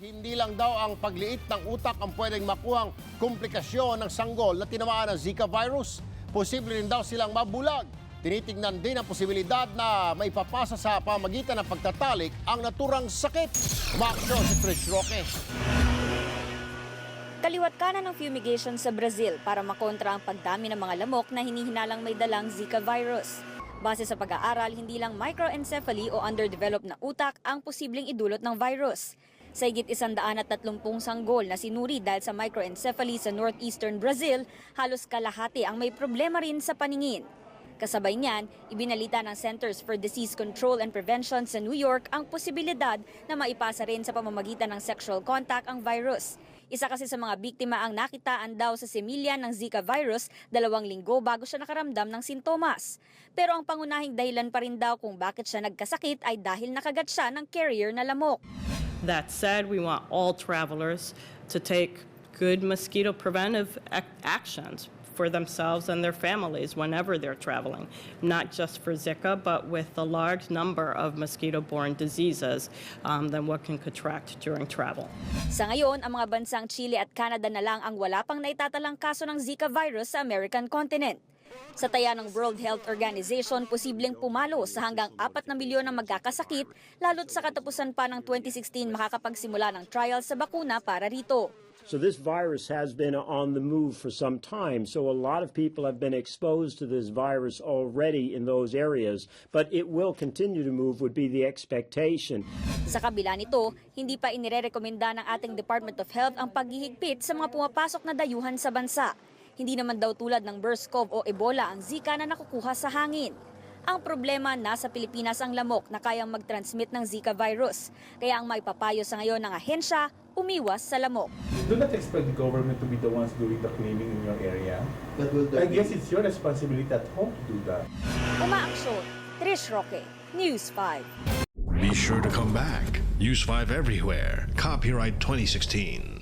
hindi lang daw ang pagliit ng utak ang pwedeng makuhang komplikasyon ng sanggol na tinamaan ng Zika virus. Posible rin daw silang mabulag. Tinitingnan din ang posibilidad na maipapasa sa pamagitan ng pagtatalik ang naturang sakit. Umaksyon si Trish Roque. Kaliwat kanan ng fumigation sa Brazil para makontra ang pagdami ng mga lamok na hinihinalang may dalang Zika virus. Base sa pag-aaral, hindi lang microencephaly o underdeveloped na utak ang posibleng idulot ng virus. Sa higit 130 sanggol na sinuri dahil sa microencephaly sa northeastern Brazil, halos kalahati ang may problema rin sa paningin. Kasabay niyan, ibinalita ng Centers for Disease Control and Prevention sa New York ang posibilidad na maipasa rin sa pamamagitan ng sexual contact ang virus. Isa kasi sa mga biktima ang nakitaan daw sa semilya ng Zika virus 2 linggo bago siya nakaramdam ng sintomas. Pero ang pangunahing dahilan pa rin daw kung bakit siya nagkasakit ay dahil nakagat siya ng carrier na lamok. That said, we want all travelers to take good mosquito preventive actions for themselves and their families whenever they're traveling, not just for Zika, but with the large number of mosquito-borne diseases that one can contract during travel. Sa ngayon, ang mga bansang Chile at Canada na lang ang wala pang naitatalang kaso ng Zika virus sa American continent. Sa taya ng World Health Organization, posibleng pumalo sa hanggang 4 na milyon ang magkakasakit, lalo't sa katapusan pa ng 2016 makakapagsimula ng trial sa bakuna para rito. So this virus has been on the move for some time. So a lot of people have been exposed to this virus already in those areas, but it will continue to move would be the expectation. Sa kabila nito, hindi pa inirerekomenda ng ating Department of Health ang paghihigpit sa mga pumapasok na dayuhan sa bansa. Hindi naman daw tulad ng MERS-CoV o Ebola ang Zika na nakukuha sa hangin. Ang problema, nasa Pilipinas ang lamok na kayang mag-transmit ng Zika virus. Kaya ang maipapayo sa ngayon ng ahensya, umiwas sa lamok. Do not expect the government to be the ones doing the cleaning in your area. I guess it's your responsibility at home to do that. Umaaksyon, Trish Roque, News 5. Be sure to come back. Use 5 everywhere. Copyright 2016.